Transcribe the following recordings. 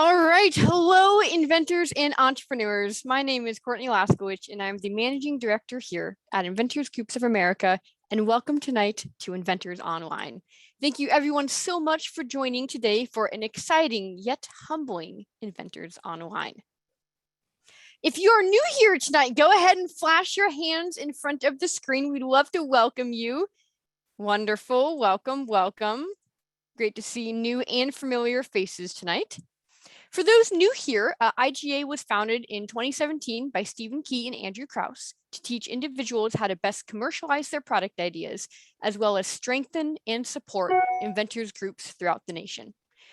All right. Hello, inventors and entrepreneurs. My name is Courtney Laskowich, and I'm the managing director here at Inventors Groups of America. And welcome tonight to Inventors Online. Thank you, everyone, so much for joining today for an exciting yet humbling Inventors Online. If you're new here tonight, go ahead and flash your hands in front of the screen. We'd love to welcome you. Wonderful. Welcome, welcome. Great to see new and familiar faces tonight. For those new here, IGA was founded in 2017 by Stephen Key and Andrew Krause to teach individuals how to best commercialize their product ideas, as well as strengthen and support inventors groups throughout the nation.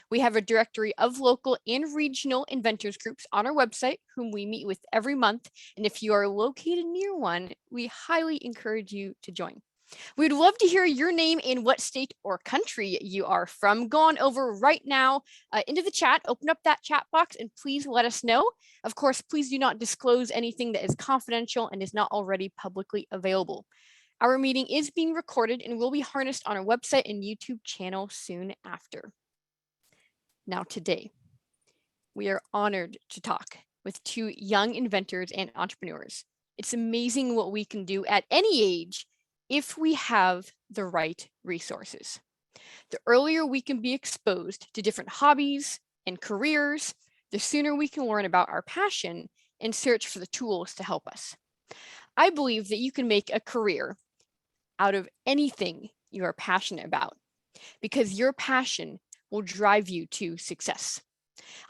We have a directory of local and regional inventors groups on our website, whom we meet with every month. And if you are located near one, we highly encourage you to join. We'd love to hear your name and what state or country you are from. Go on over right now into the chat, open up that chat box, and please let us know. Of course, please do not disclose anything that is confidential and is not already publicly available. Our meeting is being recorded and will be harnessed on our website and YouTube channel soon after. Now today, we are honored to talk with two young inventors and entrepreneurs. It's amazing what we can do at any age if we have the right resources. The earlier we can be exposed to different hobbies and careers, the sooner we can learn about our passion and search for the tools to help us. I believe that you can make a career out of anything you are passionate about, because your passion will drive you to success.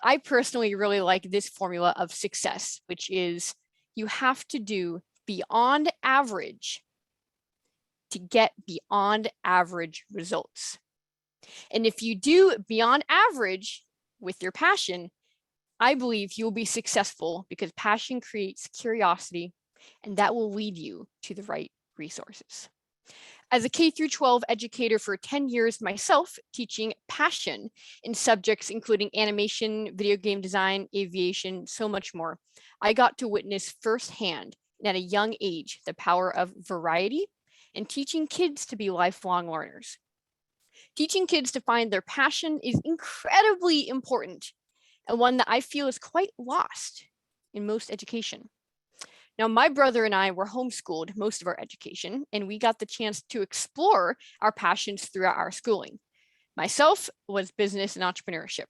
I personally really like this formula of success, which is you have to do beyond average to get beyond average results. And if you do beyond average with your passion, I believe you'll be successful, because passion creates curiosity, and that will lead you to the right resources. As a K-12 educator for 10 years myself, teaching passion in subjects including animation, video game design, aviation, so much more, I got to witness firsthand and at a young age the power of variety and teaching kids to be lifelong learners. Teaching kids to find their passion is incredibly important, and one that I feel is quite lost in most education. Now, my brother and I were homeschooled most of our education, and we got the chance to explore our passions throughout our schooling. Myself was business and entrepreneurship.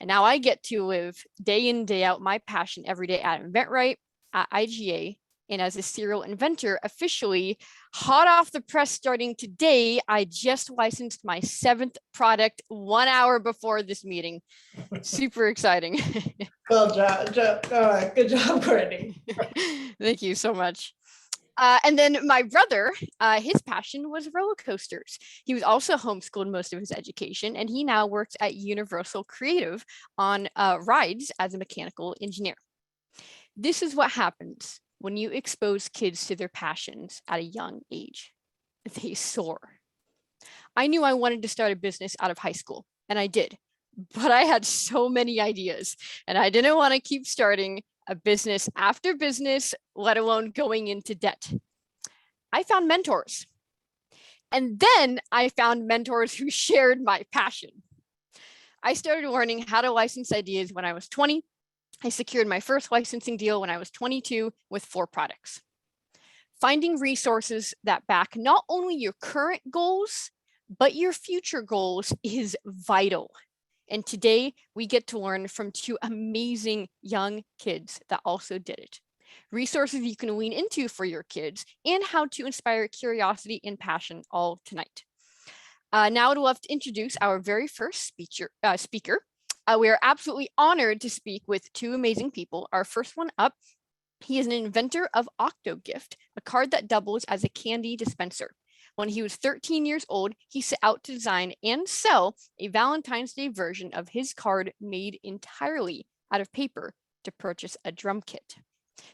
And now I get to live day in, day out my passion every day at inventRight, at IGA, and as a serial inventor, officially hot off the press starting today. I just licensed my 7th product 1 hour before this meeting. Super exciting. Well job. Good job, Courtney. Thank you so much. And then my brother, his passion was roller coasters. He was also homeschooled most of his education, and he now works at Universal Creative on rides as a mechanical engineer. This is what happens when you expose kids to their passions at a young age. They soar. I knew I wanted to start a business out of high school, and I did, but I had so many ideas, and I didn't want to keep starting a business after business, let alone going into debt. I found mentors. And then I found mentors who shared my passion. I started learning how to license ideas when I was 20. I secured my first licensing deal when I was 22 with 4 products. Finding resources that back not only your current goals, but your future goals is vital. And today we get to learn from 2 amazing young kids that also did it. Resources you can lean into for your kids and how to inspire curiosity and passion all tonight. Now I'd love to introduce our very first speaker. We are absolutely honored to speak with 2 amazing people. Our first one up, he is an inventor of OctoGift, a card that doubles as a candy dispenser. When he was 13 years old, he set out to design and sell a Valentine's Day version of his card made entirely out of paper to purchase a drum kit.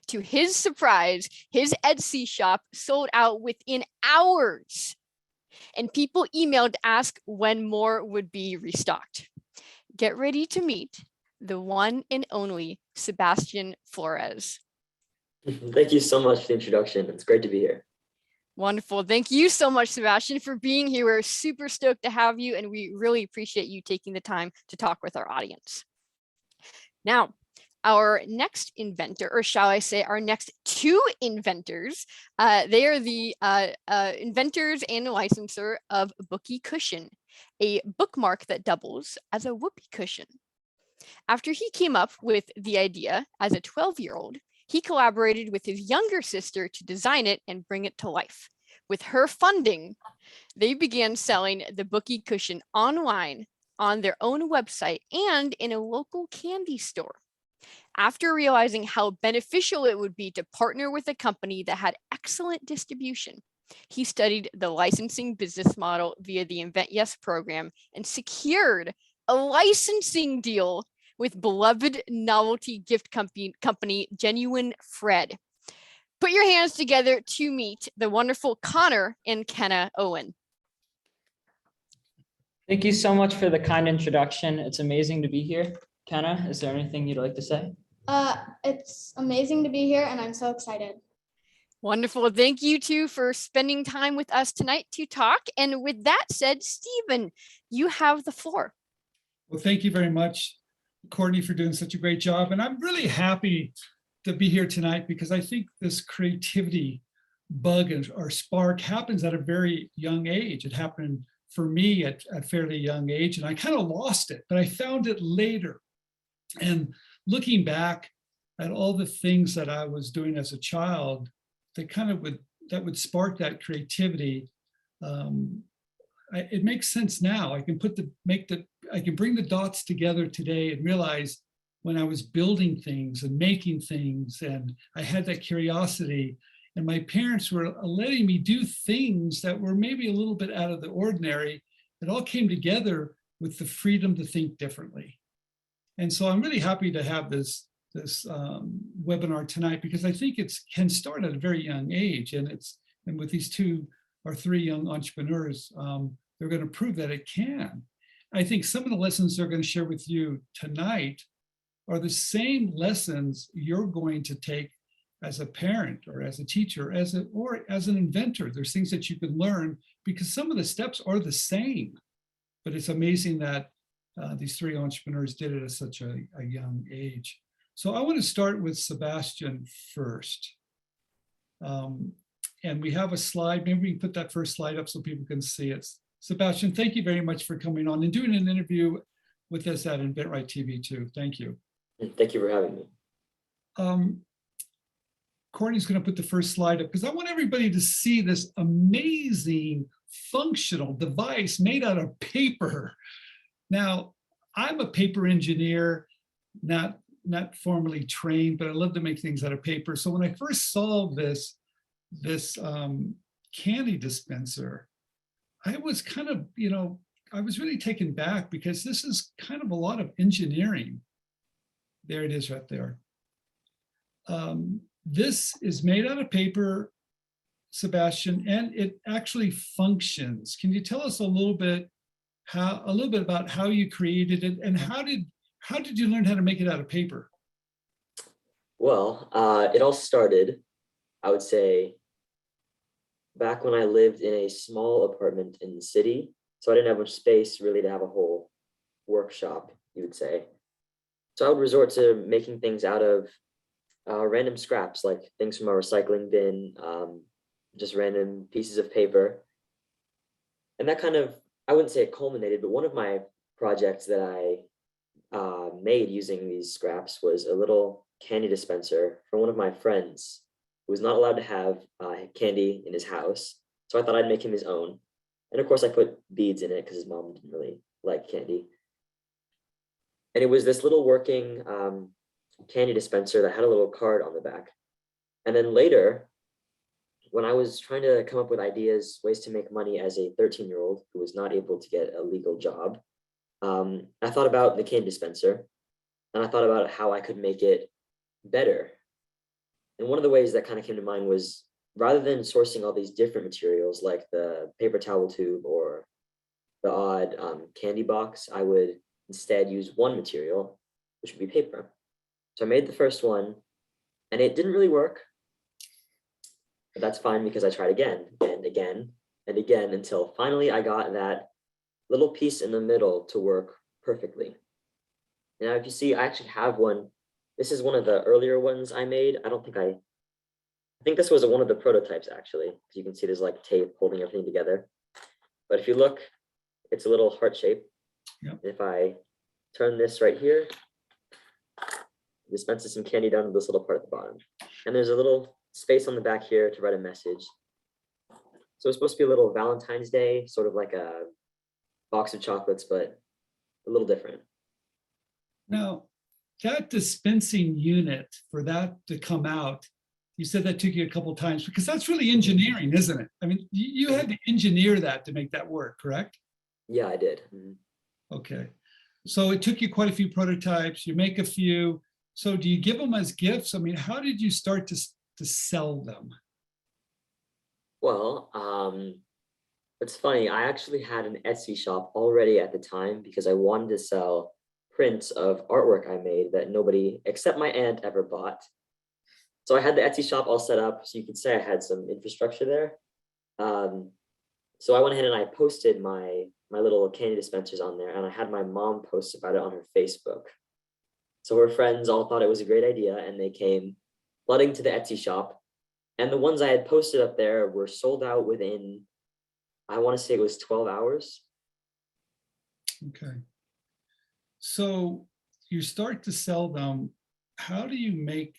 To his surprise, his Etsy shop sold out within hours, and people emailed to ask when more would be restocked. Get ready to meet the one and only Sebastian Flores. Thank you so much for the introduction. It's great to be here. Wonderful. Thank you so much, Sebastian, for being here. We're super stoked to have you, and we really appreciate you taking the time to talk with our audience. Now, our next inventor, or shall I say our next two inventors, they are the inventors and licensor of Bookie Cushion, a bookmark that doubles as a whoopee cushion. After he came up with the idea as a 12-year-old, he collaborated with his younger sister to design it and bring it to life. With her funding, they began selling the Bookie Cushion online on their own website and in a local candy store. After realizing how beneficial it would be to partner with a company that had excellent distribution, he studied the licensing business model via the InventYES program and secured a licensing deal with beloved novelty gift company Genuine Fred. Put your hands together to meet the wonderful Connor and Kenna Owen. Thank you so much for the kind introduction. It's amazing to be here. Kenna, is there anything you'd like to say? It's amazing to be here and I'm so excited. Wonderful. Thank you two for spending time with us tonight to talk. And with that said, Stephen, you have the floor. Well, thank you very much, Courtney, for doing such a great job. And I'm really happy to be here tonight because I think this creativity bug or spark happens at a very young age. It happened for me at a fairly young age, and I kind of lost it, but I found it later. And looking back at all the things that I was doing as a child that would spark that creativity, it makes sense now. I can bring the dots together today and realize when I was building things and making things, and I had that curiosity, and my parents were letting me do things that were maybe a little bit out of the ordinary. It all came together with the freedom to think differently. And so I'm really happy to have this webinar tonight because I think it can start at a very young age, and with these 2 or 3 young entrepreneurs, they're going to prove that it can. I think some of the lessons they're going to share with you tonight are the same lessons you're going to take as a parent or as a teacher, or as an inventor. There's things that you can learn because some of the steps are the same, but it's amazing that these 3 entrepreneurs did it at such a young age. So I want to start with Sebastian first. And we have a slide. Maybe we can put that first slide up so people can see it. Sebastian, thank you very much for coming on and doing an interview with us at InventRight TV too. Thank you. Thank you for having me. Courtney's going to put the first slide up because I want everybody to see this amazing functional device made out of paper. Now, I'm a paper engineer, not formally trained, but I love to make things out of paper. So when I first saw this candy dispenser, I was kind of, I was really taken back because this is kind of a lot of engineering. There it is right there. This is made out of paper, Sebastian, and it actually functions. Can you tell us a little bit about how you created it, and how did you learn how to make it out of paper? Well, it all started, I would say, back when I lived in a small apartment in the city. So I didn't have much space really to have a whole workshop, you would say. So I would resort to making things out of random scraps, like things from a recycling bin, just random pieces of paper. And that kind of, I wouldn't say it culminated, but one of my projects that I made using these scraps was a little candy dispenser for one of my friends who was not allowed to have candy in his house. So I thought I'd make him his own. And of course I put beads in it because his mom didn't really like candy. And it was this little working candy dispenser that had a little card on the back. And then later, when I was trying to come up with ideas, ways to make money as a 13-year-old who was not able to get a legal job, I thought about the candy dispenser, and I thought about how I could make it better. And one of the ways that kind of came to mind was, rather than sourcing all these different materials like the paper towel tube or the odd candy box, I would instead use one material, which would be paper. So I made the first one, and it didn't really work. But that's fine because I tried again and again and again until finally I got that little piece in the middle to work perfectly. Now, if you see, I actually have one. This is one of the earlier ones I made. I think this was one of the prototypes actually. You can see there's like tape holding everything together. But if you look, it's a little heart shape. Yep. If I turn this right here, it dispenses some candy down to this little part at the bottom. And there's a little space on the back here to write a message. So it's supposed to be a little Valentine's Day, sort of like a box of chocolates, but a little different. Now, that dispensing unit for that to come out, you said that took you a couple of times because that's really engineering, isn't it? I mean, you had to engineer that to make that work, correct? Yeah, I did. Mhm. Okay. So it took you quite a few prototypes, you make a few. So do you give them as gifts? I mean, how did you start to sell them? Well, it's funny. I actually had an Etsy shop already at the time because I wanted to sell prints of artwork I made that nobody except my aunt ever bought. So I had the Etsy shop all set up. So you could say I had some infrastructure there. So I went ahead and I posted my little candy dispensers on there, and I had my mom post about it on her Facebook. So her friends all thought it was a great idea, and they came flooding to the Etsy shop. And the ones I had posted up there were sold out within, I want to say it was 12 hours. Okay. So you start to sell them. How do you make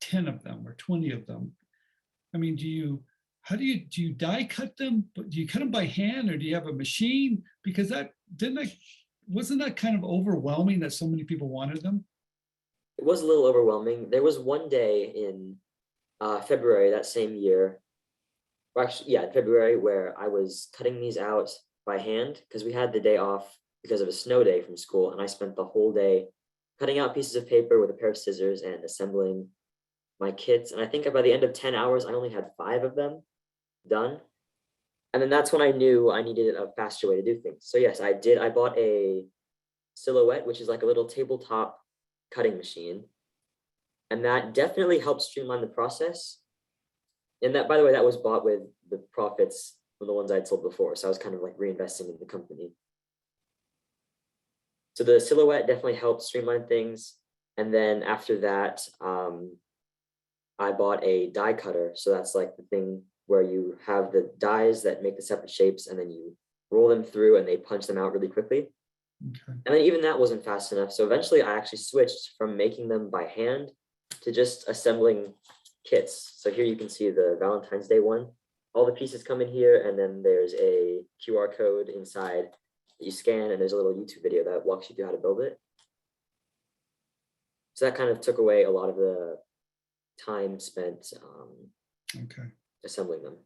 10 of them or 20 of them? I mean, do you die cut them? But do you cut them by hand or do you have a machine? Because wasn't that kind of overwhelming that so many people wanted them? It was a little overwhelming. There was one day in February that same year, or actually, yeah, February, where I was cutting these out by hand because we had the day off because of a snow day from school. And I spent the whole day cutting out pieces of paper with a pair of scissors and assembling my kits. And I think by the end of 10 hours, I only had 5 of them done. And then that's when I knew I needed a faster way to do things. So yes, I did. I bought a Silhouette, which is like a little tabletop cutting machine. And that definitely helps streamline the process. And that, by the way, that was bought with the profits from the ones I'd sold before. So I was kind of like reinvesting in the company. So the Silhouette definitely helped streamline things. And then after that, I bought a die cutter. So that's like the thing where you have the dies that make the separate shapes and then you roll them through and they punch them out really quickly. Okay. And then even that wasn't fast enough. So eventually I actually switched from making them by hand to just assembling kits. So here you can see the Valentine's Day one. All the pieces come in here and then there's a QR code inside that you scan and there's a little YouTube video that walks you through how to build it. So that kind of took away a lot of the time spent Okay. assembling them.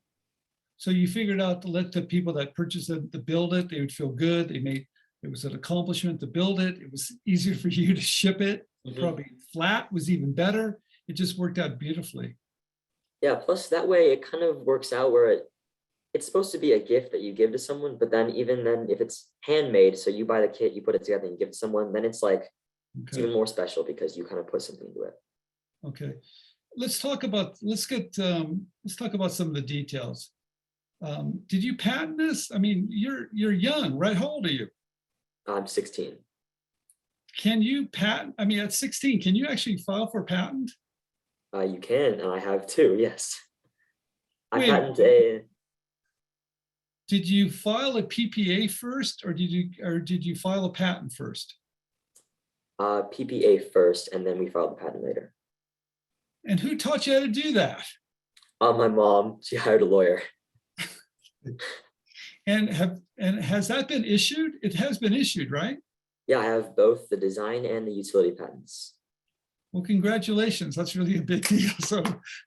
So you figured out to let the people that purchased it to build it, they would feel good. It was an accomplishment to build it. It was easier for you to ship it. Mhm. Probably flat was even better. It just worked out beautifully. Yeah, plus that way it kind of works out where it's supposed to be a gift that you give to someone, but then even then if it's handmade, so you buy the kit, you put it together and you give it to someone, then it's like it's Okay. even more special because you kind of put something into it. Okay. Let's talk about some of the details. Did you patent this? I mean, you're young, right? How old are you? I'm 16. Can you patent? I mean, at 16, can you actually file for a patent? You can, and I have too, yes. I Wait. patent a, Did you file a PPA first, or did you file a patent first? PPA first, and then we filed the patent later. And who taught you how to do that? My mom, she hired a lawyer. And has that been issued? It has been issued, right? Yeah, I have both the design and the utility patents. Well, congratulations. That's really a big deal. So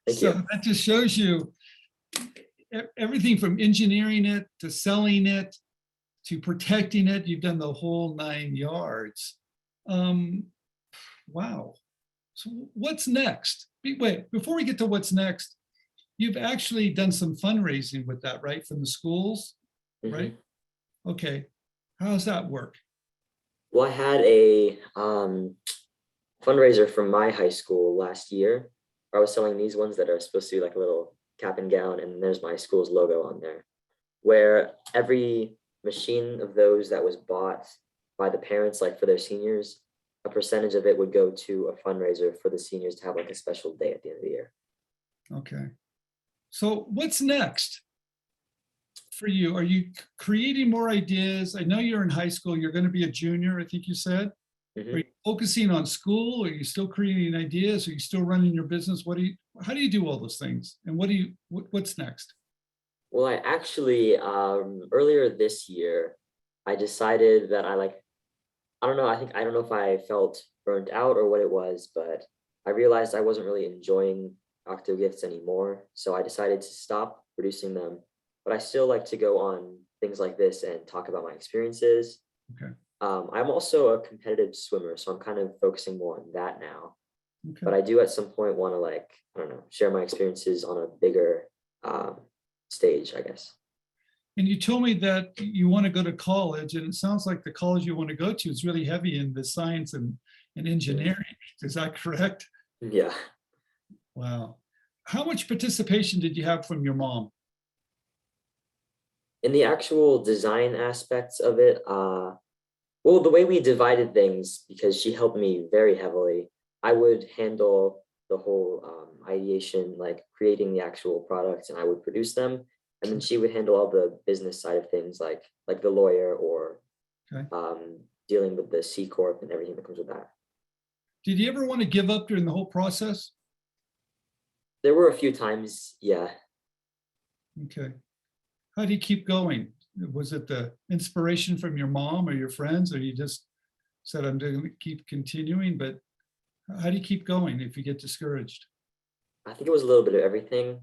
Thank you. that just shows you everything from engineering it to selling it to protecting it. You've done the whole 9 yards. Wow. So what's next? Wait, before we get to what's next, you've actually done some fundraising with that, right? From the schools, Mhm. right? Okay. How does that work? Well, I had a fundraiser from my high school last year. I was selling these ones that are supposed to be like a little cap and gown, and there's my school's logo on there, where every machine of those that was bought by the parents, like for their seniors, a percentage of it would go to a fundraiser for the seniors to have like a special day at the end of the year. Okay. So what's next for you? Are you creating more ideas? I know you're in high school. You're going to be a junior, I think you said. Mhm. Are you focusing on school? Are you still creating ideas? Are you still running your business? How do you do all those things? And what's next? Well, I actually, earlier this year, I decided that I don't know, I don't know if I felt burnt out or what it was, but I realized I wasn't really enjoying Octo Gifts anymore. So I decided to stop producing them, but I still like to go on things like this and talk about my experiences. Okay. I'm also a competitive swimmer, so I'm kind of focusing more on that now. Okay. But I do at some point want to I don't know, share my experiences on a bigger stage, I guess. And you told me that you want to go to college, and it sounds like the college you want to go to is really heavy in the science and engineering. Is that correct? Yeah. Wow. How much participation did you have from your mom? In the actual design aspects of it, well, the way we divided things, because she helped me very heavily, I would handle the whole ideation, like creating the actual products, and I would produce them. And then she would handle all the business side of things, like the lawyer or Okay. dealing with the C Corp and everything that comes with that. Did you ever want to give up during the whole process? There were a few times, yeah. Okay. How do you keep going? Was it the inspiration from your mom or your friends, or you just said, I'm going to keep continuing? But how do you keep going if you get discouraged? I think it was a little bit of everything.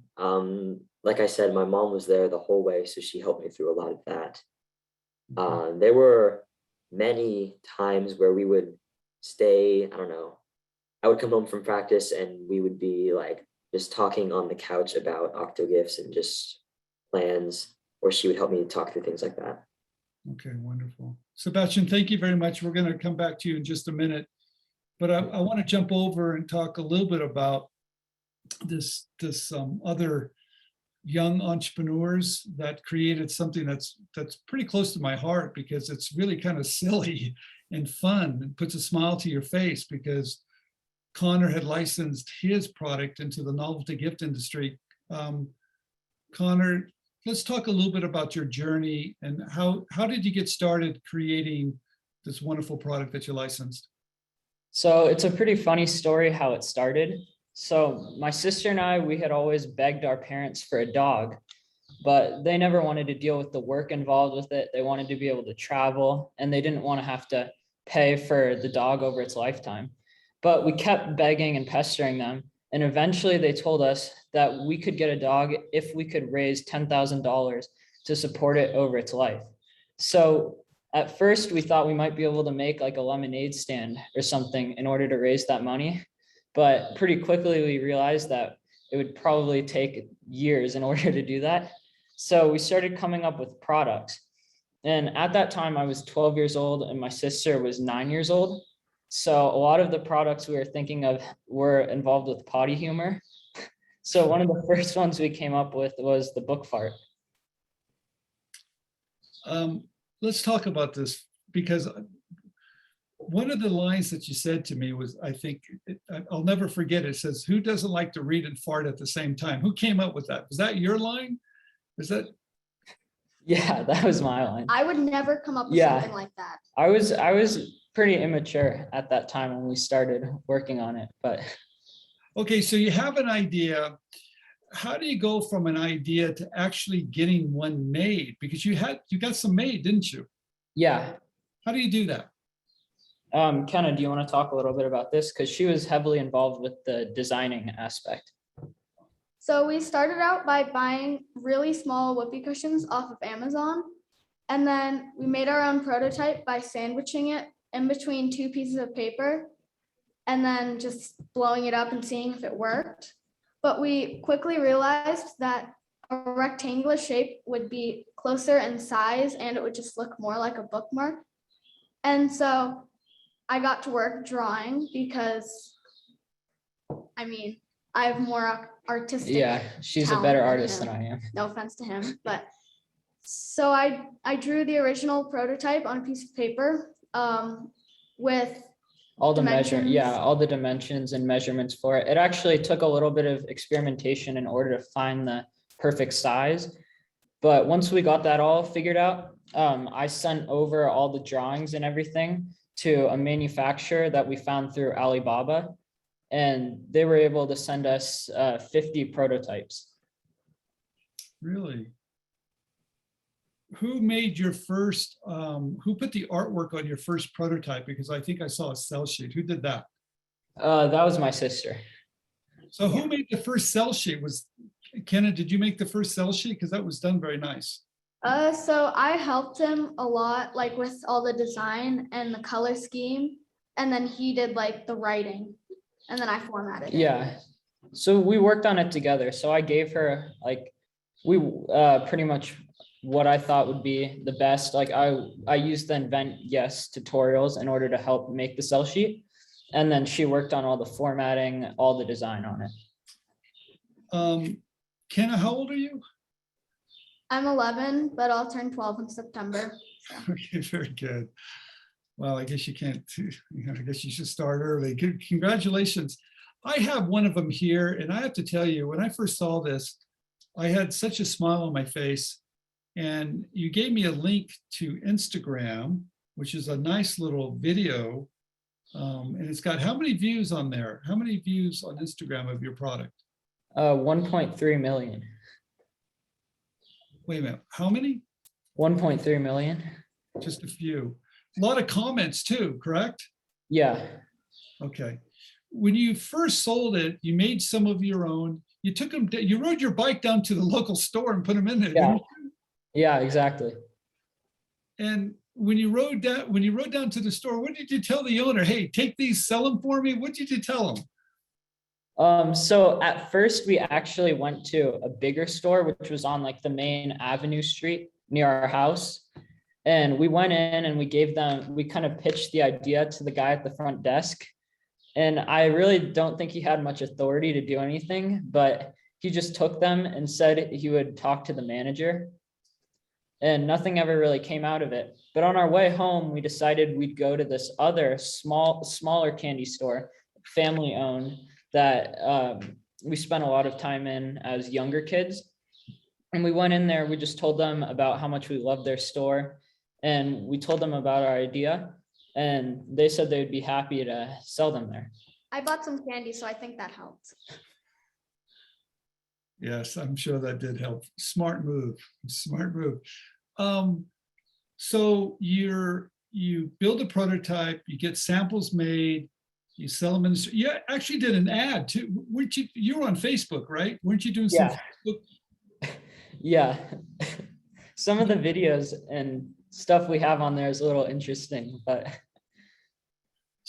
Like I said, my mom was there the whole way, so she helped me through a lot of that. There were many times where we would stay, I don't know, I would come home from practice and we would be just talking on the couch about OctoGifts and just plans, or she would help me talk through things like that. Okay, wonderful. Sebastian, thank you very much. We're going to come back to you in just a minute, but I want to jump over and talk a little bit about this other young entrepreneurs that created something that's pretty close to my heart, because it's really kind of silly and fun and puts a smile to your face, because Connor had licensed his product into the novelty gift industry. Connor, let's talk a little bit about your journey and how did you get started creating this wonderful product that you licensed? So it's a pretty funny story how it started. So my sister and I, we had always begged our parents for a dog, but they never wanted to deal with the work involved with it. They wanted to be able to travel, and they didn't want to have to pay for the dog over its lifetime. But we kept begging and pestering them. And eventually they told us that we could get a dog if we could raise $10,000 to support it over its life. So at first we thought we might be able to make like a lemonade stand or something in order to raise that money. But pretty quickly we realized that it would probably take years in order to do that. So we started coming up with products. And at that time I was 12 years old and my sister was 9 years old. So a lot of the products we were thinking of were involved with potty humor. So one of the first ones we came up with was the book fart. Let's talk about this, because one of the lines that you said to me was, I think, I'll never forget it. It says, who doesn't like to read and fart at the same time? Who came up with that? Was that your line? Is that? Yeah, that was my line. I would never come up with something like that. I was pretty immature at that time when we started working on it, but. Okay, so you have an idea. How do you go from an idea to actually getting one made? Because you got some made, didn't you? Yeah. How do you do that? Kenna, do you want to talk a little bit about this? Because she was heavily involved with the designing aspect. So we started out by buying really small whoopee cushions off of Amazon. And then we made our own prototype by sandwiching it in between two pieces of paper and then just blowing it up and seeing if it worked. But we quickly realized that a rectangular shape would be closer in size and it would just look more like a bookmark. And so I got to work drawing because, I mean, I have more artistic. Yeah, she's a better artist than I am. No offense to him, but so I drew the original prototype on a piece of paper with All the Dimensions. all the dimensions and measurements for it. It actually took a little bit of experimentation in order to find the perfect size. But once we got that all figured out, I sent over all the drawings and everything to a manufacturer that we found through Alibaba, and they were able to send us 50 prototypes. Really? Who made your first, who put the artwork on your first prototype? Because I think I saw a cell sheet. Who did that? That was my sister. So who made the first cell sheet? Was Kenna, did you make the first cell sheet? Because that was done very nice. So I helped him a lot, like with all the design and the color scheme, and then he did like the writing, and then I formatted it. Yeah. So we worked on it together. So I gave her like, we pretty much what I thought would be the best. Like I used the inventYES tutorials in order to help make the cell sheet. And then she worked on all the formatting, all the design on it. Kenna, how old are you? I'm 11, but I'll turn 12 in September. Okay, very good. Well, I guess you can't, I guess you should start early. Congratulations. I have one of them here, and I have to tell you, when I first saw this, I had such a smile on my face. And you gave me a link to Instagram, which is a nice little video. And it's got how many views on there? How many views on Instagram of your product? 1.3 million. Wait a minute, how many? 1.3 million. Just a few. A lot of comments too, correct? Yeah. Okay. When you first sold it, you made some of your own. You took them, you rode your bike down to the local store and put them in there. Yeah. Didn't you? Yeah, exactly. And when you rode down to the store, what did you tell the owner? Hey, take these, sell them for me. What did you tell them? So at first we actually went to a bigger store, which was on like the main Avenue Street near our house. And we went in and we kind of pitched the idea to the guy at the front desk. And I really don't think he had much authority to do anything, but he just took them and said he would talk to the manager. And nothing ever really came out of it. But on our way home, we decided we'd go to this other smaller candy store, family owned, that we spent a lot of time in as younger kids. And we went in there, we just told them about how much we loved their store. And we told them about our idea. And they said they would be happy to sell them there. I bought some candy, so I think that helped. Yes, I'm sure that did help. Smart move, smart move. So you build a prototype, you get samples made, you sell them in. You actually did an ad too. Weren't you? You were on Facebook, right? Weren't you doing some Facebook? Yeah. Some of the videos and stuff we have on there is a little interesting, but.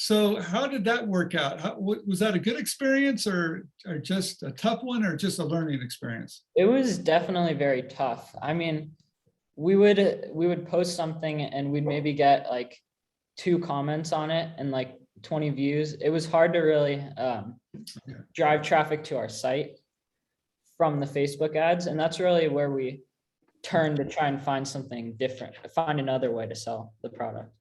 So how did that work out? Was that a good experience or just a tough one or just a learning experience? It was definitely very tough. I mean, we would post something and we'd maybe get like 2 comments on it and like 20 views. It was hard to really drive traffic to our site from the Facebook ads. And that's really where we turned to try and find something different, find another way to sell the product.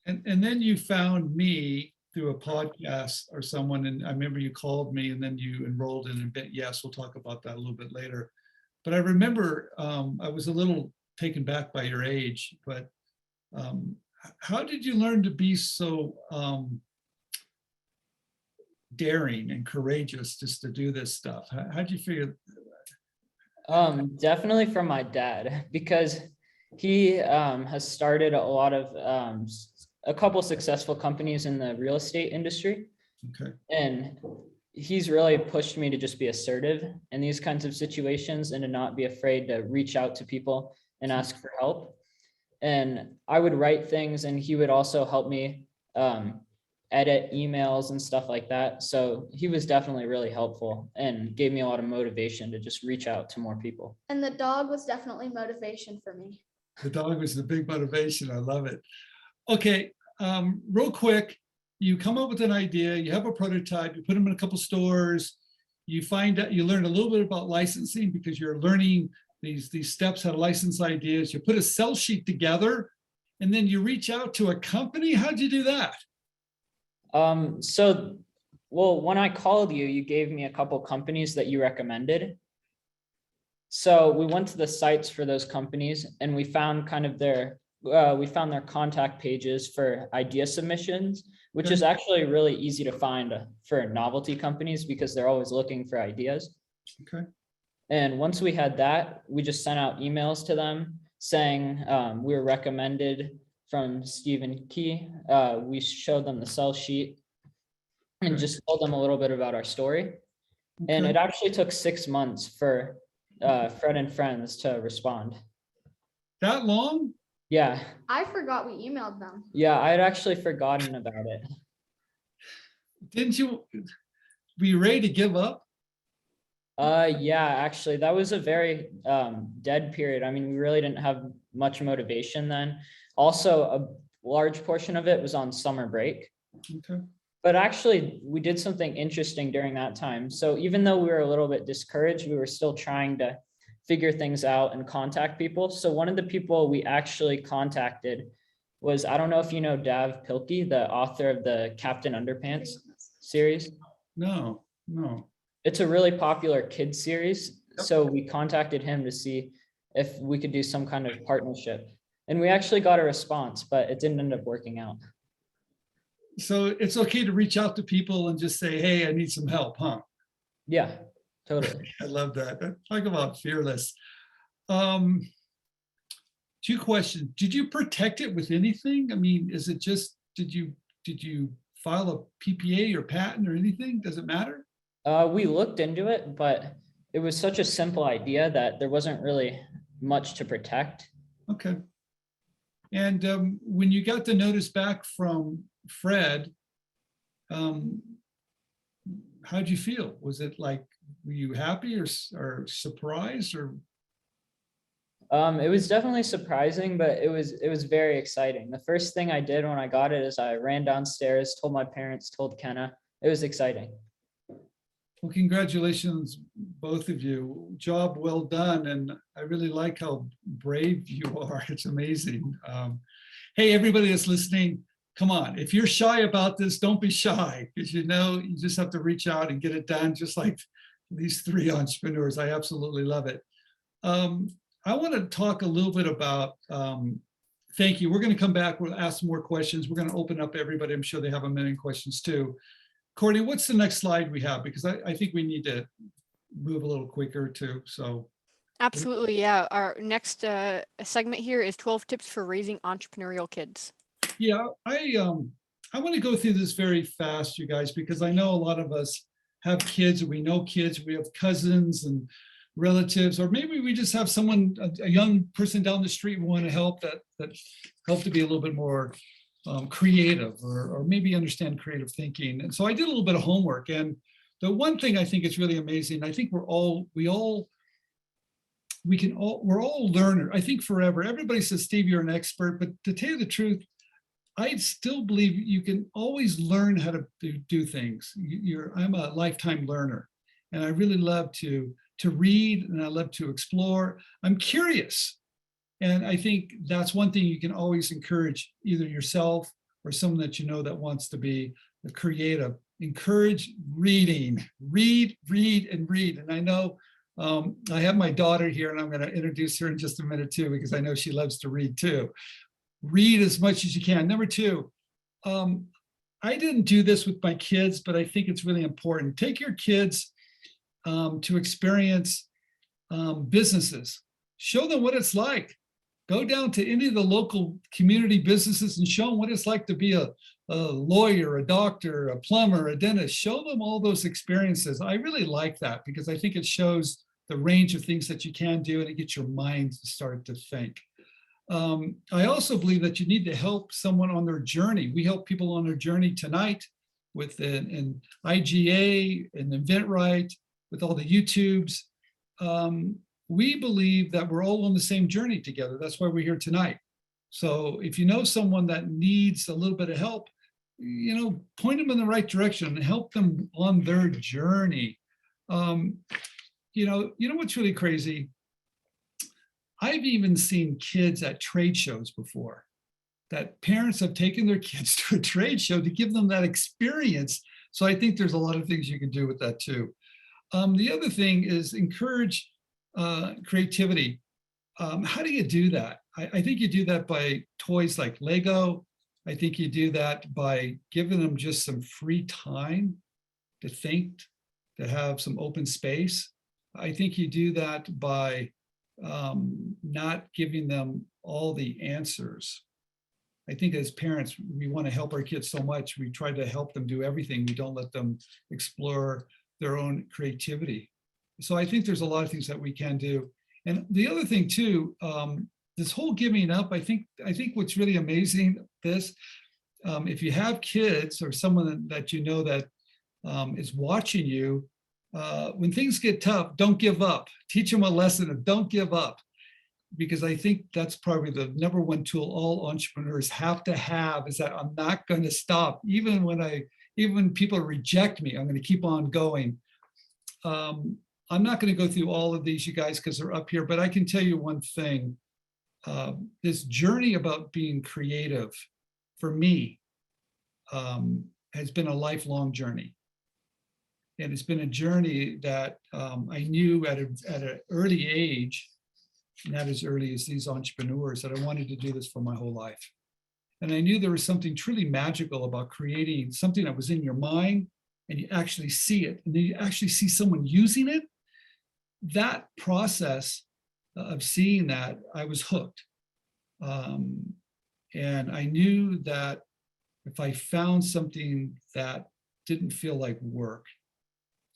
And then you found me through a podcast or someone, and I remember you called me and then you enrolled in inventYES. We'll talk about that a little bit later. But I remember I was a little taken back by your age, but how did you learn to be so daring and courageous just to do this stuff? How'd you figure? Definitely from my dad, because he has started a lot of a couple successful companies in the real estate industry. Okay. And he's really pushed me to just be assertive in these kinds of situations and to not be afraid to reach out to people and ask for help. And I would write things and he would also help me edit emails and stuff like that. So he was definitely really helpful and gave me a lot of motivation to just reach out to more people. And the dog was definitely motivation for me. The dog was the big motivation. I love it. Okay, real quick, you come up with an idea, you have a prototype, you put them in a couple stores, you find out, you learn a little bit about licensing because you're learning these steps, how to license ideas. You put a sell sheet together and then you reach out to a company. How'd you do that? Well, when I called you, you gave me a couple companies that you recommended. So we went to the sites for those companies and we found kind of we found their contact pages for idea submissions, which is actually really easy to find for novelty companies because they're always looking for ideas. Okay. And once we had that, we just sent out emails to them saying we were recommended from Stephen Key. We showed them the sell sheet and just told them a little bit about our story. And Okay. it actually took 6 months for Fred and Friends to respond. That long? Yeah. I forgot we emailed them. Yeah, I had actually forgotten about it. Didn't you, were you ready to give up? Yeah, actually, that was a very dead period. I mean, we really didn't have much motivation then. Also, a large portion of it was on summer break. Okay. But actually, we did something interesting during that time. So even though we were a little bit discouraged, we were still trying to figure things out and contact people. So one of the people we actually contacted was, I don't know if you know Dav Pilkey, the author of the Captain Underpants series. No. It's a really popular kids series. So we contacted him to see if we could do some kind of partnership. And we actually got a response, but it didn't end up working out. So it's okay to reach out to people and just say, hey, I need some help, huh? Yeah, totally. I love that. Talk about fearless. 2 questions. Did you protect it with anything? I mean, is it just, did you file a PPA or patent or anything? Does it matter? We looked into it, but it was such a simple idea that there wasn't really much to protect. Okay. And when you got the notice back from Fred, how'd you feel? Was it like, were you happy or surprised or? It was definitely surprising, but it was very exciting. The first thing I did when I got it is I ran downstairs, told my parents, told Kenna. It was exciting. Well, congratulations, both of you. Job well done. And I really like how brave you are. It's amazing. Hey, everybody that's listening, come on. If you're shy about this, don't be shy, because you just have to reach out and get it done, just like these 3 entrepreneurs. I absolutely love it. I want to talk a little bit about, thank you. We're going to come back. We'll ask more questions. We're going to open up everybody. I'm sure they have a million questions too. Courtney, what's the next slide we have? Because I think we need to move a little quicker too. So. Absolutely, yeah. Our next segment here is 12 tips for raising entrepreneurial kids. Yeah, I want to go through this very fast, you guys, because I know a lot of us have kids, or we know kids, we have cousins and relatives, or maybe we just have someone, a young person down the street we want to help that help to be a little bit more creative, or maybe understand creative thinking. And so I did a little bit of homework, and the one thing I think is really amazing, I think we're all learners. I think forever, everybody says, Steve, you're an expert, but to tell you the truth, I still believe you can always learn how to do things. I'm a lifetime learner, and I really love to read, and I love to explore. I'm curious. And I think that's one thing you can always encourage either yourself or someone that you know that wants to be a creative. Encourage reading, read, and read. And I know I have my daughter here, and I'm going to introduce her in just a minute too, because I know she loves to read too. Read as much as you can. Number 2, I didn't do this with my kids, but I think it's really important. Take your kids to experience businesses. Show them what it's like. Go down to any of the local community businesses and show them what it's like to be a lawyer, a doctor, a plumber, a dentist. Show them all those experiences. I really like that because I think it shows the range of things that you can do, and it gets your mind to start to think. I also believe that you need to help someone on their journey. We help people on their journey tonight with an IGA and InventRight, with all the YouTubes. We believe that we're all on the same journey together. That's why we're here tonight. So if you know someone that needs a little bit of help, point them in the right direction and help them on their journey. You know what's really crazy? I've even seen kids at trade shows before. that parents have taken their kids to a trade show to give them that experience. So I think there's a lot of things you can do with that too. The other thing is encourage creativity. How do you do that? I think you do that by toys like Lego. I think you do that by giving them just some free time to think, to have some open space. I think you do that by not giving them all the answers. I think as parents, we want to help our kids so much. We try to help them do everything. We don't let them explore their own creativity. So I think there's a lot of things that we can do. And the other thing too, this whole giving up, I think what's really amazing, if you have kids or someone that you know that is watching you, when things get tough, don't give up. Teach them a lesson of don't give up. Because I think that's probably the number one tool all entrepreneurs have to have, is that I'm not going to stop. Even when people reject me, I'm going to keep on going. I'm not going to go through all of these, you guys, because they're up here, but I can tell you one thing. This journey about being creative for me has been a lifelong journey. And it's been a journey that I knew at an early age, not as early as these entrepreneurs, that I wanted to do this for my whole life. And I knew there was something truly magical about creating something that was in your mind and you actually see it, and then you actually see someone using it. That process of seeing that, I was hooked. And I knew that if I found something that didn't feel like work,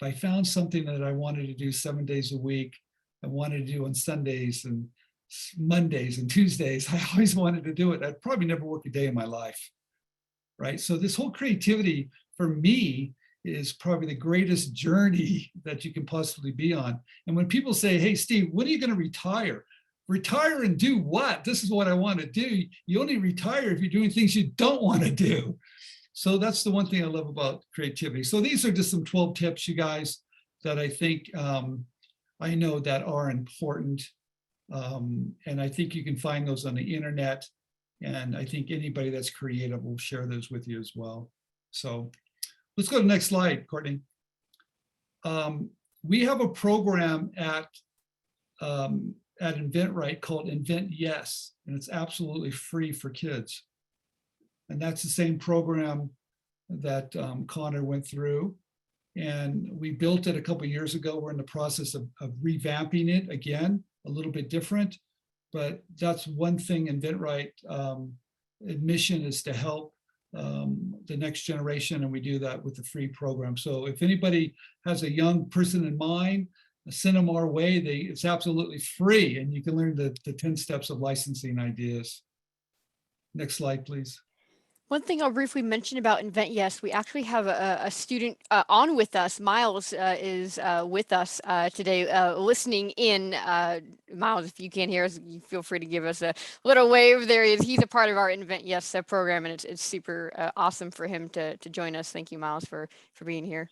if I found something that I wanted to do 7 days a week, I wanted to do on Sundays and Mondays and Tuesdays, I always wanted to do it. I'd probably never work a day in my life, right? So this whole creativity for me is probably the greatest journey that you can possibly be on. And when people say, hey, Steve, when are you going to retire? Retire and do what? This is what I want to do. You only retire if you're doing things you don't want to do. So that's the one thing I love about creativity. So these are just some 12 tips, you guys, that I think I know that are important. And I think you can find those on the internet. And I think anybody that's creative will share those with you as well. So let's go to the next slide, Courtney. We have a program at inventRight called inventYES, and it's absolutely free for kids. And that's the same program that Conrad went through. And we built it a couple of years ago. We're in the process of revamping it again, a little bit different. But that's one thing inventRight admission is to help the next generation, and we do that with the free program. So if anybody has a young person in mind, send them our way. It's absolutely free, and you can learn the 10 steps of licensing ideas. Next slide, please. One thing I'll briefly mention about inventYES, we actually have a student on with us. Miles is with us today, listening in. Miles, if you can't hear us, you feel free to give us a little wave. There he is. He's a part of our inventYES program, and it's super awesome for him to join us. Thank you, Miles, for being here.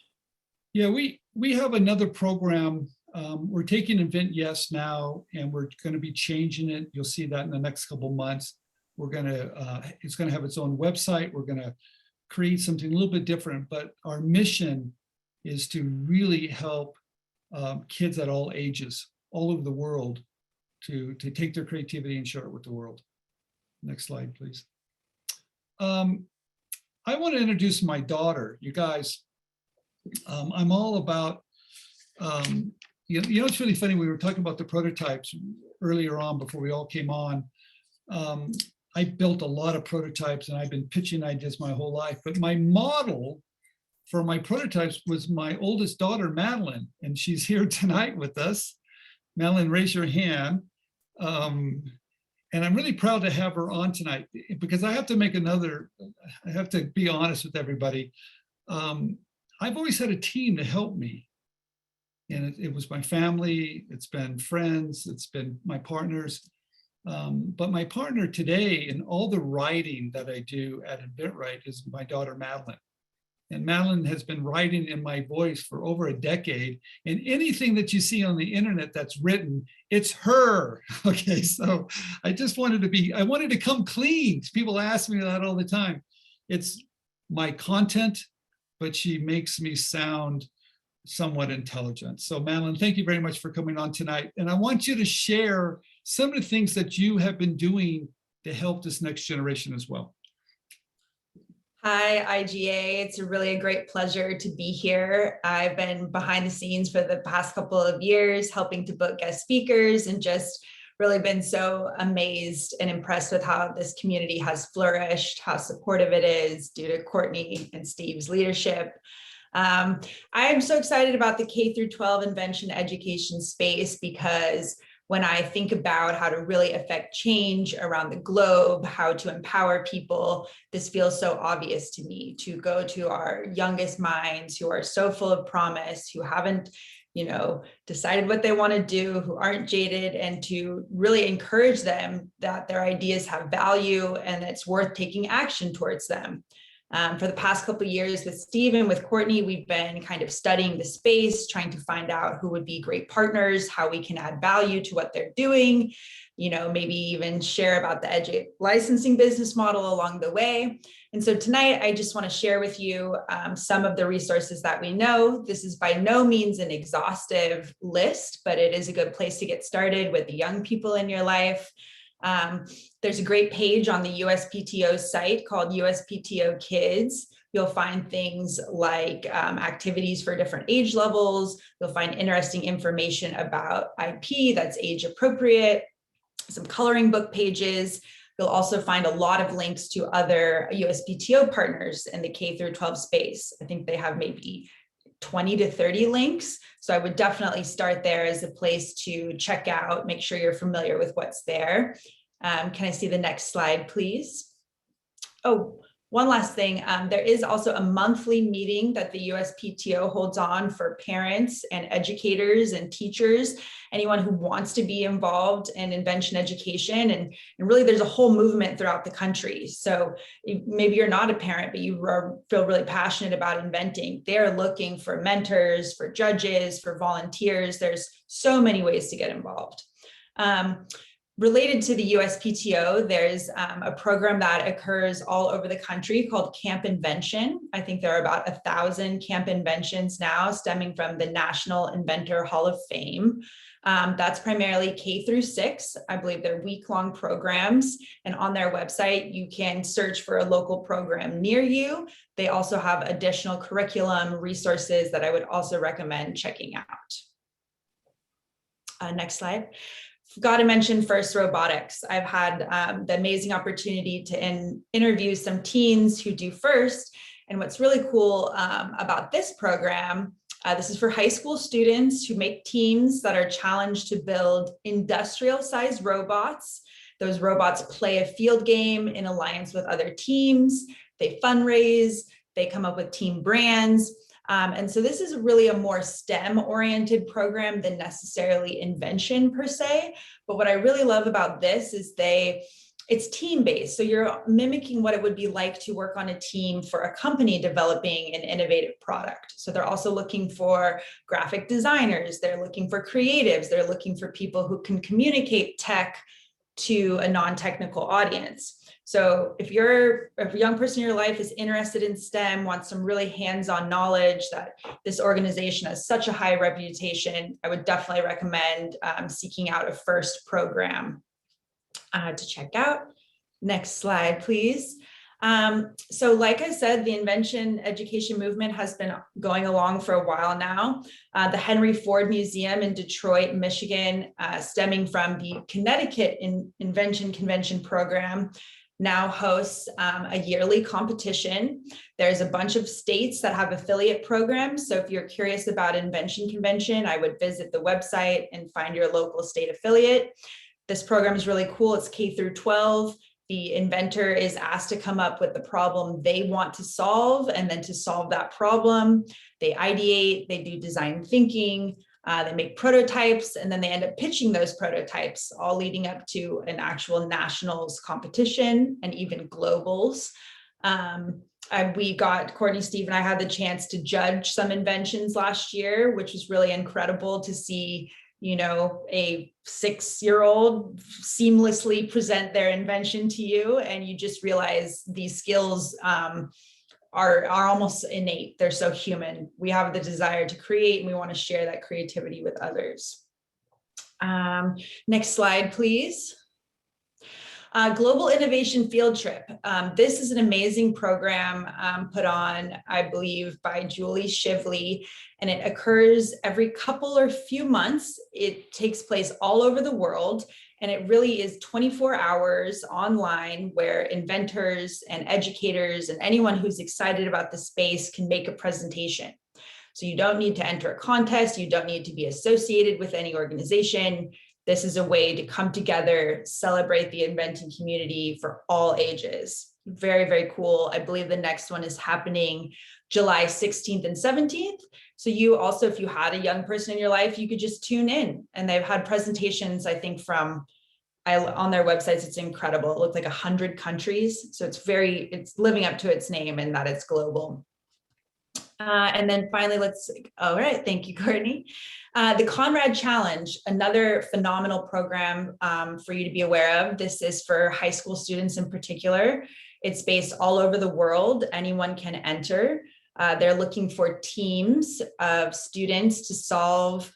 Yeah, we have another program. We're taking inventYES now, and we're going to be changing it. You'll see that in the next couple months. It's going to have its own website. We're going to create something a little bit different, but our mission is to really help kids at all ages, all over the world, to take their creativity and share it with the world. Next slide, please. I want to introduce my daughter, you guys. I'm all about, you know, it's really funny. We were talking about the prototypes earlier on before we all came on. I built a lot of prototypes, and I've been pitching ideas my whole life, but my model for my prototypes was my oldest daughter, Madeline, and she's here tonight with us. Madeline, raise your hand. And I'm really proud to have her on tonight, because I have to be honest with everybody. I've always had a team to help me. And it was my family, it's been friends, it's been my partners. But my partner today in all the writing that I do at inventRight is my daughter, Madeline. And Madeline has been writing in my voice for over a decade. And anything that you see on the internet that's written, it's her. Okay, so I just wanted I wanted to come clean. People ask me that all the time. It's my content, but she makes me sound somewhat intelligent. So Madeline, thank you very much for coming on tonight. And I want you to share some of the things that you have been doing to help this next generation as well. Hi, IGA. It's really a great pleasure to be here. I've been behind the scenes for the past couple of years, helping to book guest speakers, and just really been so amazed and impressed with how this community has flourished, how supportive it is due to Courtney and Steve's leadership. I'm so excited about the K through 12 invention education space because when I think about how to really affect change around the globe, how to empower people, this feels so obvious to me, to go to our youngest minds who are so full of promise, who haven't, decided what they want to do, who aren't jaded, and to really encourage them that their ideas have value and it's worth taking action towards them. For the past couple of years with Steve and with Courtney, we've been kind of studying the space, trying to find out who would be great partners, how we can add value to what they're doing, maybe even share about the licensing business model along the way. And so tonight, I just want to share with you some of the resources that we know. This is by no means an exhaustive list, but it is a good place to get started with the young people in your life. There's a great page on the USPTO site called USPTO Kids. You'll find things like activities for different age levels. You'll find interesting information about IP that's age appropriate, some coloring book pages. You'll also find a lot of links to other USPTO partners in the K through 12 space. I think they have maybe 20 to 30 links. So I would definitely start there as a place to check out, make sure you're familiar with what's there. Can I see the next slide, please? Oh, one last thing. There is also a monthly meeting that the USPTO holds on for parents and educators and teachers, anyone who wants to be involved in invention education. And really, there's a whole movement throughout the country. So maybe you're not a parent, but you feel really passionate about inventing. They're looking for mentors, for judges, for volunteers. There's so many ways to get involved. Related to the USPTO, there's a program that occurs all over the country called Camp Invention. I think there are about 1,000 Camp Inventions now stemming from the National Inventor Hall of Fame. That's primarily K through 6. I believe they're week-long programs. And on their website, you can search for a local program near you. They also have additional curriculum resources that I would also recommend checking out. Next slide. Forgot to mention first robotics. I've had the amazing opportunity to interview some teens who do first. And what's really cool about this program, this is for high school students who make teams that are challenged to build industrial-sized robots. Those robots play a field game in alliance with other teams. They fundraise, they come up with team brands. And so this is really a more STEM-oriented program than necessarily invention per se. But what I really love about this is it's team-based. So you're mimicking what it would be like to work on a team for a company developing an innovative product. So they're also looking for graphic designers. They're looking for creatives. They're looking for people who can communicate tech to a non-technical audience. So if a young person in your life is interested in STEM, wants some really hands-on knowledge, that this organization has such a high reputation, I would definitely recommend seeking out a FIRST program to check out. Next slide, please. So like I said, the invention education movement has been going along for a while now. The Henry Ford Museum in Detroit, Michigan, stemming from the Connecticut Invention Convention program, now hosts a yearly competition. There's a bunch of states that have affiliate programs. So if you're curious about Invention Convention, I would visit the website and find your local state affiliate. This program is really cool. It's K through 12. The inventor is asked to come up with the problem they want to solve, and then to solve that problem, they ideate, they do design thinking, they make prototypes, and then they end up pitching those prototypes, all leading up to an actual nationals competition and even globals. Courtney, Steve, and I had the chance to judge some inventions last year, which was really incredible to see, a 6-year-old seamlessly present their invention to you. And you just realize these skills are almost innate. They're so human. We have the desire to create, and we want to share that creativity with others. Next slide, please. Global Innovation Field Trip. This is an amazing program put on, I believe, by Julie Shively, and it occurs every couple or few months. It takes place all over the world, and it really is 24 hours online where inventors and educators and anyone who's excited about the space can make a presentation. So you don't need to enter a contest. You don't need to be associated with any organization. This is a way to come together, celebrate the inventing community for all ages. Very, very cool. I believe the next one is happening July 16th and 17th. So you also, if you had a young person in your life, you could just tune in. And they've had presentations, I think, on their websites. It's incredible. It looked like 100 countries. So it's living up to its name and that it's global. And then finally, all right, thank you, Courtney. The Conrad Challenge, another phenomenal program for you to be aware of. This is for high school students in particular. It's based all over the world. Anyone can enter. They're looking for teams of students to solve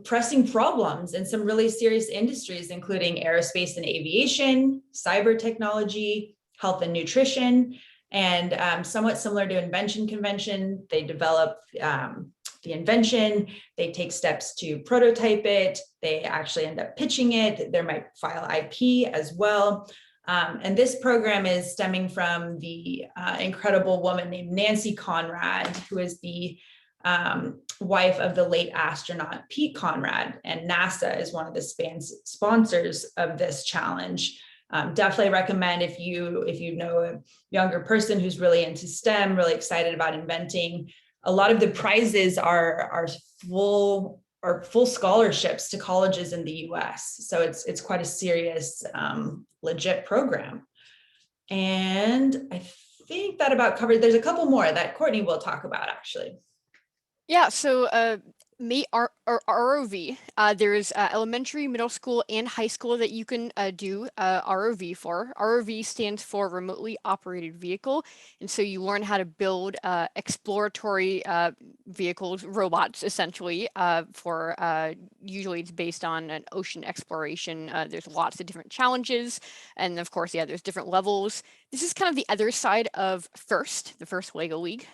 pressing problems in some really serious industries, including aerospace and aviation, cyber technology, health and nutrition. And somewhat similar to Invention Convention, they develop the invention, they take steps to prototype it, they actually end up pitching it, they might file IP as well. And this program is stemming from the incredible woman named Nancy Conrad, who is the wife of the late astronaut Pete Conrad, and NASA is one of the sponsors of this challenge. Definitely recommend if you know a younger person who's really into STEM, really excited about inventing. A lot of the prizes are full scholarships to colleges in the US. So it's quite a serious, legit program. And I think that about covered. There's a couple more that Courtney will talk about actually. Yeah, so ROV, there's elementary, middle school, and high school that you can do ROV for. ROV stands for Remotely Operated Vehicle, and so you learn how to build exploratory vehicles, robots, essentially, for usually it's based on an ocean exploration. There's lots of different challenges, and of course, yeah, there's different levels. This is kind of the other side of the first LEGO League.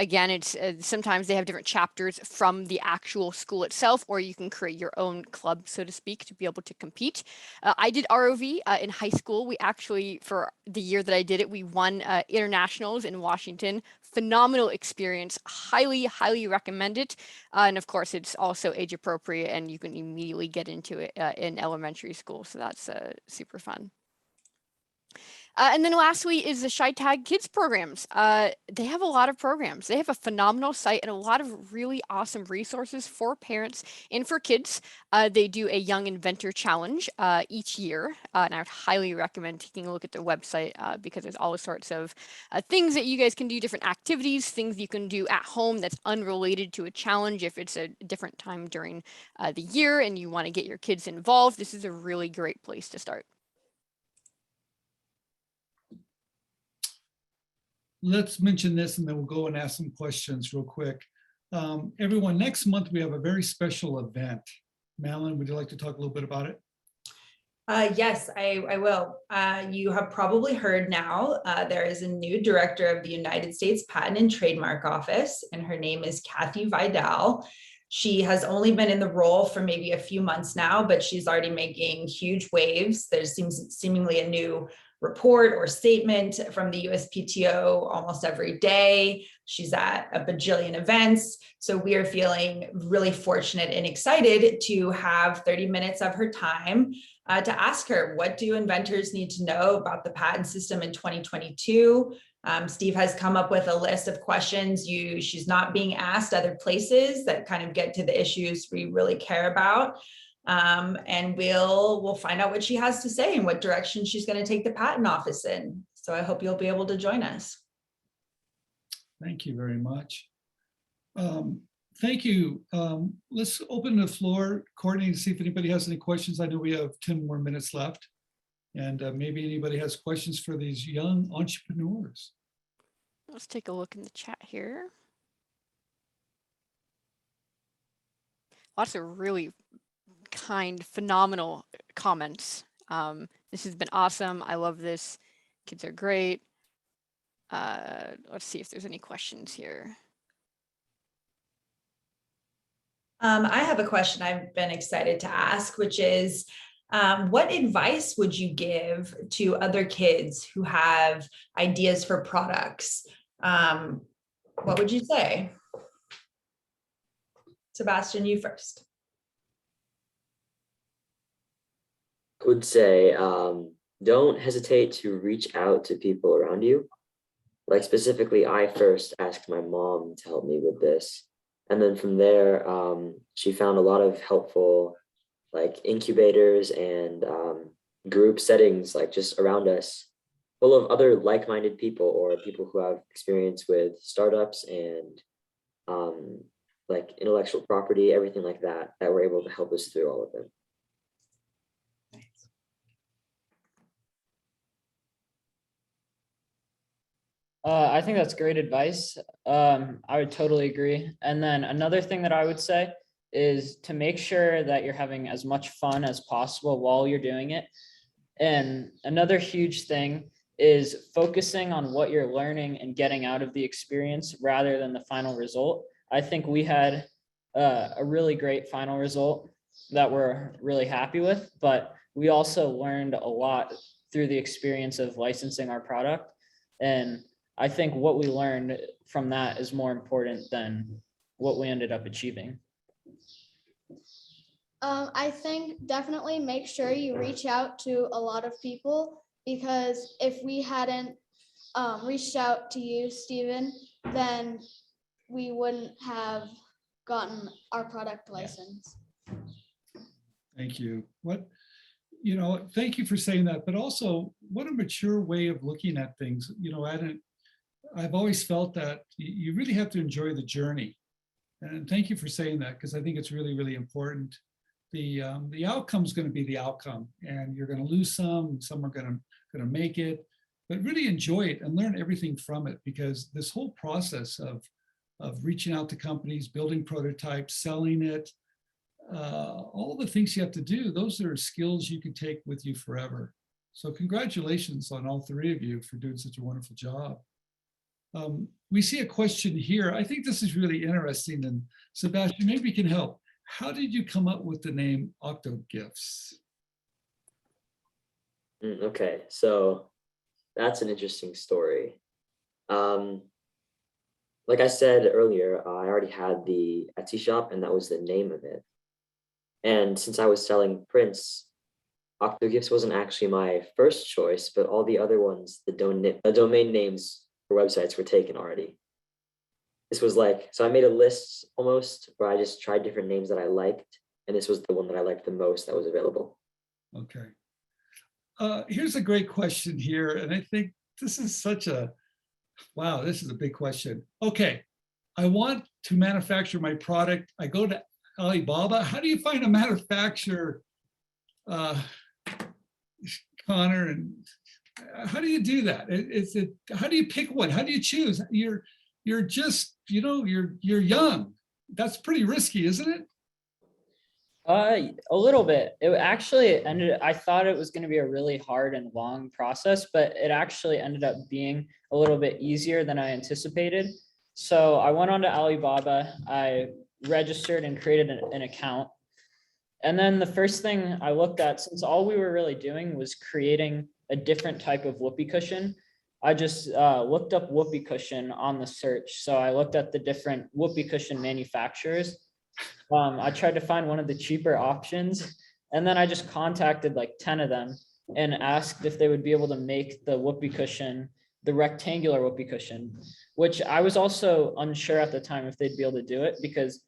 Again, it's sometimes they have different chapters from the actual school itself, or you can create your own club, so to speak, to be able to compete. I did ROV in high school. We actually, for the year that I did it, we won internationals in Washington. Phenomenal experience. Highly, highly recommend it. And of course, it's also age appropriate, and you can immediately get into it in elementary school. So that's super fun. And then lastly is the Chitag Kids programs. They have a lot of programs. They have a phenomenal site and a lot of really awesome resources for parents and for kids. They do a Young Inventor Challenge each year, and I would highly recommend taking a look at their website because there's all sorts of things that you guys can do, different activities, things you can do at home that's unrelated to a challenge if it's a different time during the year and you want to get your kids involved. This is a really great place to start. Let's mention this and then we'll go and ask some questions real quick. Everyone, next month we have a very special event. Madeline, would you like to talk a little bit about it? Yes, I will. You have probably heard now, there is a new director of the United States Patent and Trademark Office, and her name is Kathy Vidal. She has only been in the role for maybe a few months now, but she's already making huge waves. There seems seemingly a new report or statement from the USPTO almost every day. She's at a bajillion events. So we are feeling really fortunate and excited to have 30 minutes of her time to ask her, what do inventors need to know about the patent system in 2022? Steve has come up with a list of questions she's not being asked other places that kind of get to the issues we really care about. And we'll find out what she has to say and what direction she's going to take the patent office in. So I hope you'll be able to join us. Thank you very much. Thank you. Let's open the floor, Courtney, to see if anybody has any questions. I know we have 10 more minutes left. And maybe anybody has questions for these young entrepreneurs. Let's take a look in the chat here. Lots of really kind, phenomenal comments. This has been awesome. I love this. Kids are great. Let's see if there's any questions here. I have a question I've been excited to ask, which is, what advice would you give to other kids who have ideas for products? What would you say? Sebastian, you first. I would say, don't hesitate to reach out to people around you. Like specifically, I first asked my mom to help me with this. And then from there, she found a lot of helpful like incubators and group settings, like just around us, full of other like-minded people or people who have experience with startups and like intellectual property, everything like that, that were able to help us through all of them. I think that's great advice. I would totally agree. And then another thing that I would say is to make sure that you're having as much fun as possible while you're doing it. And another huge thing is focusing on what you're learning and getting out of the experience rather than the final result. I think we had a really great final result that we're really happy with, but we also learned a lot through the experience of licensing our product. And I think what we learned from that is more important than what we ended up achieving. I think definitely make sure you reach out to a lot of people, because if we hadn't reached out to you, Stephen, then we wouldn't have gotten our product license. Thank you. Thank you for saying that, but also what a mature way of looking at things. I've always felt that you really have to enjoy the journey. And thank you for saying that, because I think it's really, really important. The outcome is going to be the outcome, and you're going to lose some are going to make it, but really enjoy it and learn everything from it, because this whole process of reaching out to companies, building prototypes, selling it, all the things you have to do, those are skills you can take with you forever. So congratulations on all three of you for doing such a wonderful job. We see a question here. I think this is really interesting, and Sebastian, maybe you can help. How did you come up with the name OctoGifts? Okay, so that's an interesting story. Like I said earlier, I already had the Etsy shop, and that was the name of it. And since I was selling prints, OctoGifts wasn't actually my first choice, but all the other ones, the domain names for websites were taken already. This was so I made a list almost where I just tried different names that I liked, and this was the one that I liked the most that was available. Okay. Here's a great question here, and I think this is wow, this is a big question. Okay, I want to manufacture my product. I go to Alibaba. How do you find a manufacturer, Connor? And how do you do that? How do you pick one? How do you choose? You're just, you're young. That's pretty risky, isn't it? A little bit. It actually I thought it was going to be a really hard and long process, but it actually ended up being a little bit easier than I anticipated. So I went on to Alibaba, I registered and created an account. And then the first thing I looked at, since all we were really doing was creating a different type of whoopee cushion, I just looked up whoopee cushion on the search. So I looked at the different whoopee cushion manufacturers. I tried to find one of the cheaper options, and then I just contacted like 10 of them and asked if they would be able to make the whoopee cushion, the rectangular whoopee cushion, which I was also unsure at the time if they'd be able to do it, because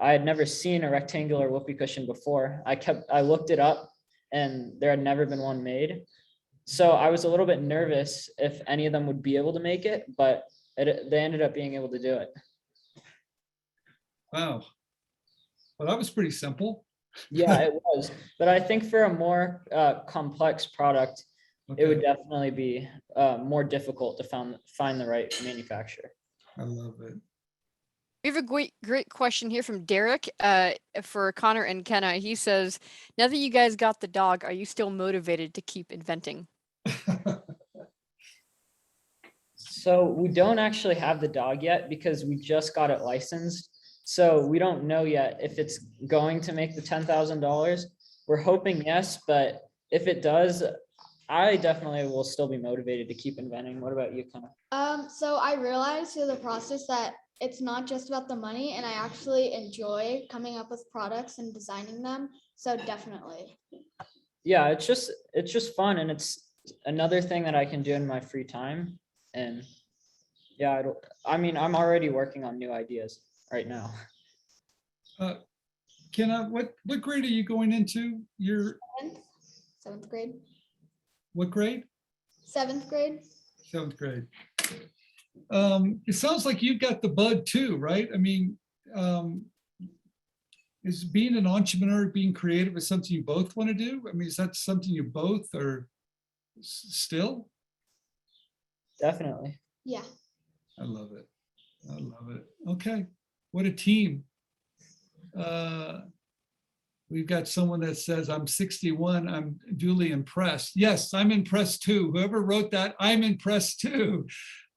I had never seen a rectangular whoopee cushion before. I looked it up, and there had never been one made. So I was a little bit nervous if any of them would be able to make it, but they ended up being able to do it. Wow. Well, that was pretty simple. Yeah, it was. But I think for a more complex product, it would Okay, definitely be more difficult to find the right manufacturer. I love it. We have a great question here from Derek for Connor and Kenna. He says, now that you guys got the dog, are you still motivated to keep inventing? So we don't actually have the dog yet because we just got it licensed. So we don't know yet if it's going to make the $10,000. We're hoping yes, but if it does, I definitely will still be motivated to keep inventing. What about you, Kenna? So I realized through the process that it's not just about the money, and I actually enjoy coming up with products and designing them. So definitely. Yeah, it's just fun, and it's another thing that I can do in my free time. And yeah, I'm already working on new ideas right now. Kenna, what grade are you going into? Seventh grade. What grade? Seventh grade. Seventh grade. It sounds like you've got the bug too, right? I mean, is being an entrepreneur, being creative is something you both want to do? I mean, is that something you both are still? Definitely. Yeah. I love it. I love it. Okay. What a team. We've got someone that says, I'm 61, I'm duly impressed. Yes, I'm impressed too. Whoever wrote that, I'm impressed too.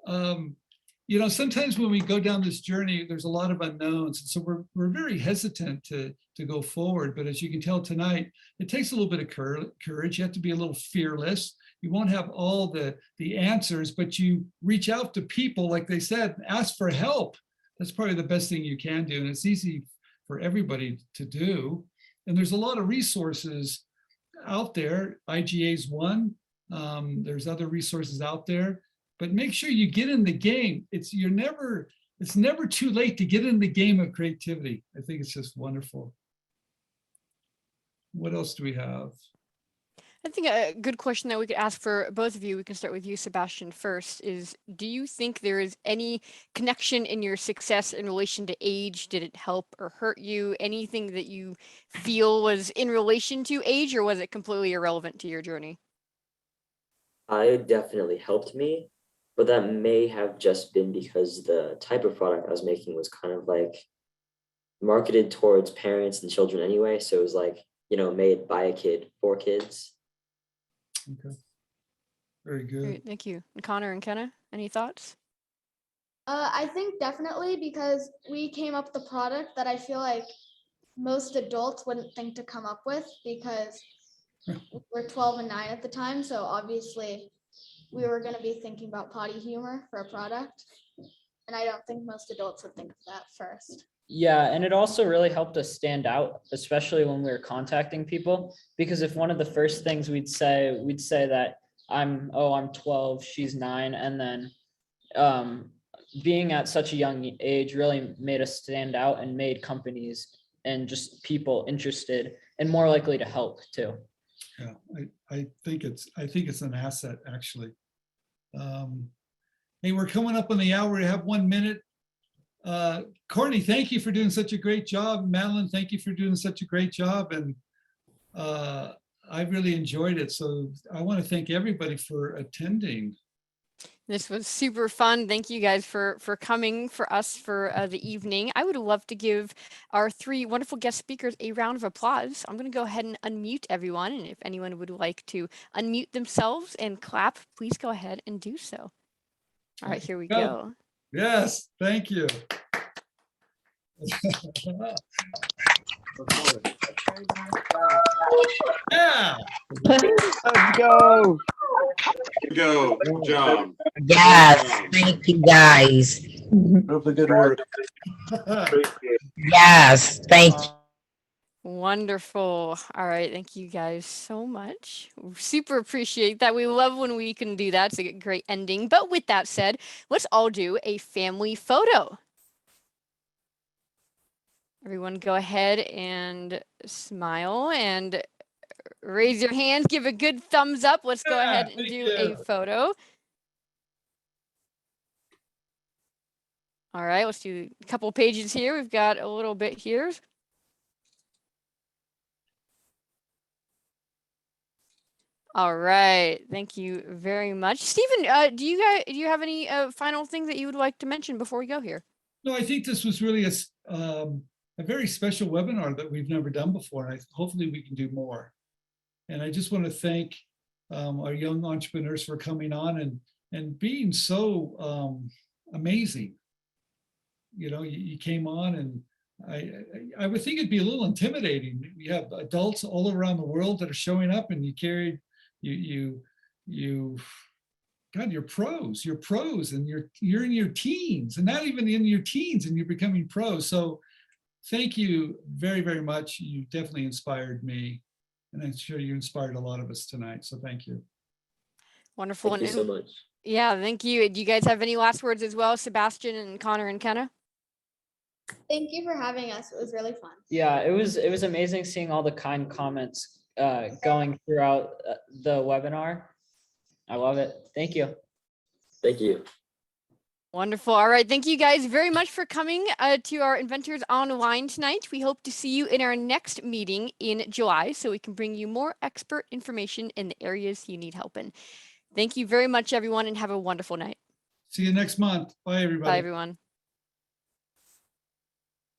You know, sometimes when we go down this journey, there's a lot of unknowns. And so we're very hesitant to go forward. But as you can tell tonight, it takes a little bit of courage. You have to be a little fearless. You won't have all the answers, but you reach out to people, like they said, ask for help. That's probably the best thing you can do. And it's easy for everybody to do. And there's a lot of resources out there. IGA's one. There's other resources out there. But make sure you get in the game. It's never too late to get in the game of creativity. I think it's just wonderful. What else do we have? I think a good question that we could ask for both of you, we can start with you, Sebastian, first, is do you think there is any connection in your success in relation to age? Did it help or hurt you? Anything that you feel was in relation to age, or was it completely irrelevant to your journey? It definitely helped me, but that may have just been because the type of product I was making was kind of like marketed towards parents and children anyway. So it was like, made by a kid for kids. Okay. Very good. Great, thank you. And Connor and Kenna, any thoughts? I think definitely, because we came up with a product that I feel like most adults wouldn't think to come up with, because we're 12 and 9 at the time. So obviously we were going to be thinking about potty humor for a product. And I don't think most adults would think of that first. Yeah, and it also really helped us stand out, especially when we were contacting people, because if one of the first things we'd say that I'm 12, she's 9, and then being at such a young age really made us stand out and made companies and just people interested and more likely to help too. Yeah, I think it's an asset, actually. Hey, we're coming up on the hour. We have 1 minute. Courtney, thank you for doing such a great job. Madeline, thank you for doing such a great job. And I really enjoyed it. So I want to thank everybody for attending. This was super fun. Thank you guys for coming for us for the evening. I would love to give our 3 wonderful guest speakers a round of applause. I'm going to go ahead and unmute everyone. And if anyone would like to unmute themselves and clap, please go ahead and do so. All right, here we go. Yes, thank you. Yeah. Let's go. Go. Good job. Yes, thank you guys. Really good work. Yes, thank you. Wonderful. All right. Thank you guys so much. Super appreciate that. We love when we can do that. It's a great ending. But with that said, let's all do a family photo. Everyone go ahead and smile and raise your hands, give a good thumbs up. Let's go Yeah, ahead and thank do you. a photo. All right, let's do a couple pages here. We've got a little bit here. All right, thank you very much. Stephen, do you have any final things that you would like to mention before we go here? No, I think this was really a very special webinar that we've never done before. And hopefully we can do more. And I just want to thank our young entrepreneurs for coming on and being so amazing. You know, you came on, and I would think it'd be a little intimidating. You have adults all around the world that are showing up, and God, you're pros, and you're in your teens, and not even in your teens, and you're becoming pros. So thank you very, very much. You definitely inspired me, and I'm sure you inspired a lot of us tonight. So thank you. Wonderful. Thank you so much. Yeah, thank you. Do you guys have any last words as well, Sebastian and Connor and Kenna? Thank you for having us. It was really fun. Yeah, it was amazing seeing all the kind comments going throughout the webinar. I love it. Thank you. Thank you. Wonderful. All right. Thank you guys very much for coming to our Inventors Online tonight. We hope to see you in our next meeting in July so we can bring you more expert information in the areas you need help in. Thank you very much, everyone, and have a wonderful night. See you next month. Bye, everybody. Bye, everyone.